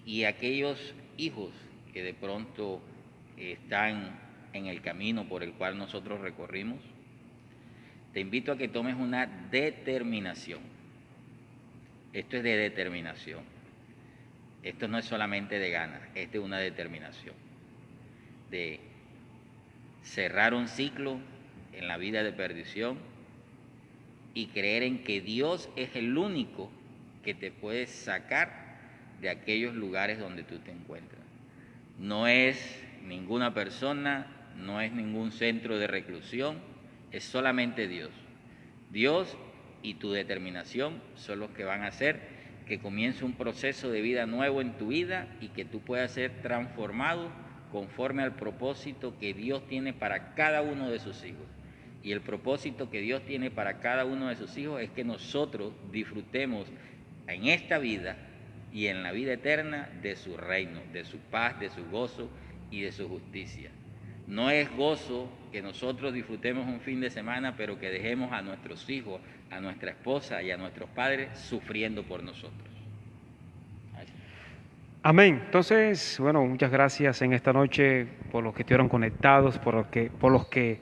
Y aquellos hijos que de pronto están en el camino por el cual nosotros recorrimos, te invito a que tomes una determinación. Esto es de determinación. Esto no es solamente de ganas, esto es una determinación de cerrar un ciclo en la vida de perdición y creer en que Dios es el único que te puede sacar de aquellos lugares donde tú te encuentras. No es ninguna persona, no es ningún centro de reclusión, es solamente Dios. Dios y tu determinación son los que van a hacer que comience un proceso de vida nuevo en tu vida y que tú puedas ser transformado conforme al propósito que Dios tiene para cada uno de sus hijos. Y el propósito que Dios tiene para cada uno de sus hijos es que nosotros disfrutemos en esta vida y en la vida eterna de su reino, de su paz, de su gozo y de su justicia. No es gozo que nosotros disfrutemos un fin de semana, pero que dejemos a nuestros hijos, a nuestra esposa y a nuestros padres sufriendo por nosotros. Amén. Entonces, bueno, muchas gracias en esta noche por los que estuvieron conectados, por los que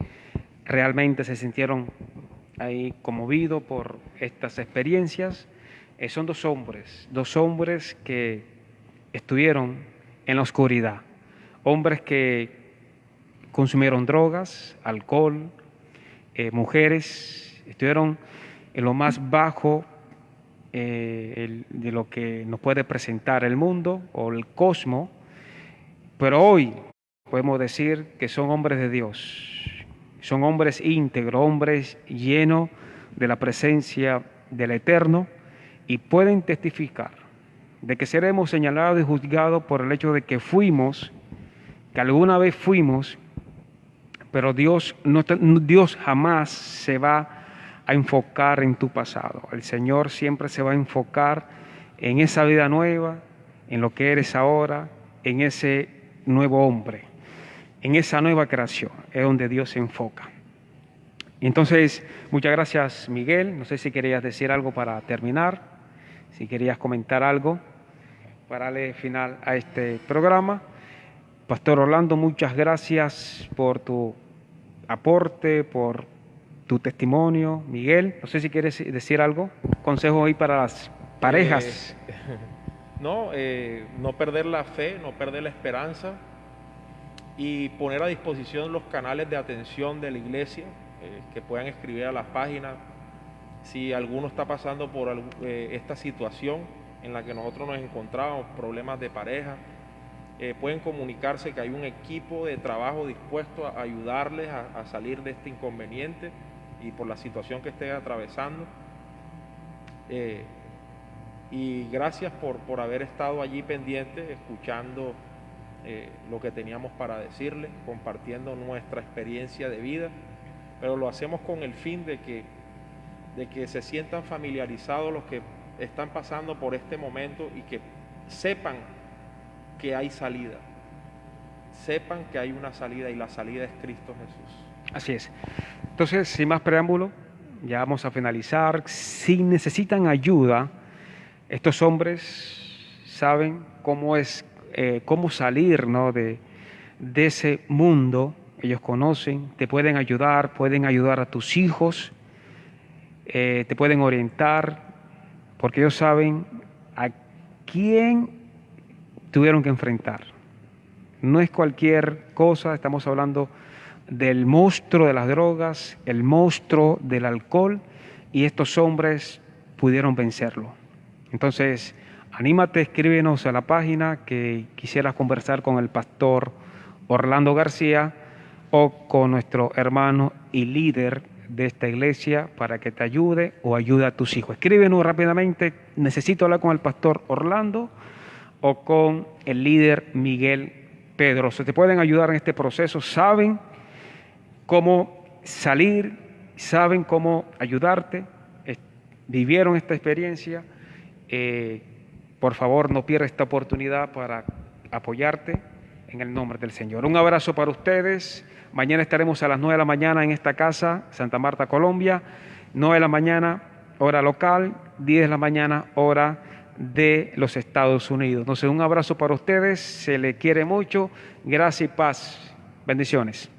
realmente se sintieron ahí conmovidos por estas experiencias. Son dos hombres que estuvieron en la oscuridad, hombres que consumieron drogas, alcohol, mujeres, estuvieron en lo más bajo de lo que nos puede presentar el mundo o el cosmos, pero hoy podemos decir que son hombres de Dios, son hombres íntegros, hombres llenos de la presencia del Eterno y pueden testificar de que seremos señalados y juzgados por el hecho de que alguna vez fuimos, pero Dios jamás se va a enfocar en tu pasado. El Señor siempre se va a enfocar en esa vida nueva, en lo que eres ahora, en ese nuevo hombre, en esa nueva creación. Es donde Dios se enfoca. Entonces, muchas gracias, Miguel. No sé si querías decir algo para terminar, si querías comentar algo para darle final a este programa. Pastor Orlando, muchas gracias por tu aporte, por tu testimonio. Miguel, no sé si quieres decir algo, consejo hoy para las parejas. No perder la fe, no perder la esperanza y poner a disposición los canales de atención de la iglesia, que puedan escribir a las páginas. Si alguno está pasando por esta situación en la que nosotros nos encontramos, problemas de pareja, pueden comunicarse que hay un equipo de trabajo dispuesto a ayudarles a salir de este inconveniente y por la situación que estén atravesando. Y gracias por haber estado allí pendiente, escuchando lo que teníamos para decirles, compartiendo nuestra experiencia de vida, pero lo hacemos con el fin de que se sientan familiarizados los que están pasando por este momento y que sepan que hay salida, sepan que hay una salida y la salida es Cristo Jesús. Así es. Entonces, sin más preámbulo, ya vamos a finalizar. Si necesitan ayuda, estos hombres saben cómo salir, ¿no?, de ese mundo. Ellos conocen, te pueden ayudar a tus hijos, te pueden orientar, porque ellos saben a quién tuvieron que enfrentar. No es cualquier cosa, estamos hablando del monstruo de las drogas, el monstruo del alcohol, y estos hombres pudieron vencerlo. Entonces, anímate, escríbenos a la página que quisieras conversar con el pastor Orlando García o con nuestro hermano y líder de esta iglesia para que te ayude o ayude a tus hijos. Escríbenos rápidamente, necesito hablar con el pastor Orlando o con el líder Miguel Pedro. Se te pueden ayudar en este proceso, saben cómo salir, saben cómo ayudarte, vivieron esta experiencia. Por favor, no pierdas esta oportunidad para apoyarte en el nombre del Señor. Un abrazo para ustedes. Mañana estaremos a las 9 de la mañana en esta casa, Santa Marta, Colombia. 9 de la mañana, hora local, 10 de la mañana, hora de los Estados Unidos. Entonces, un abrazo para ustedes, se les quiere mucho, gracias y paz. Bendiciones.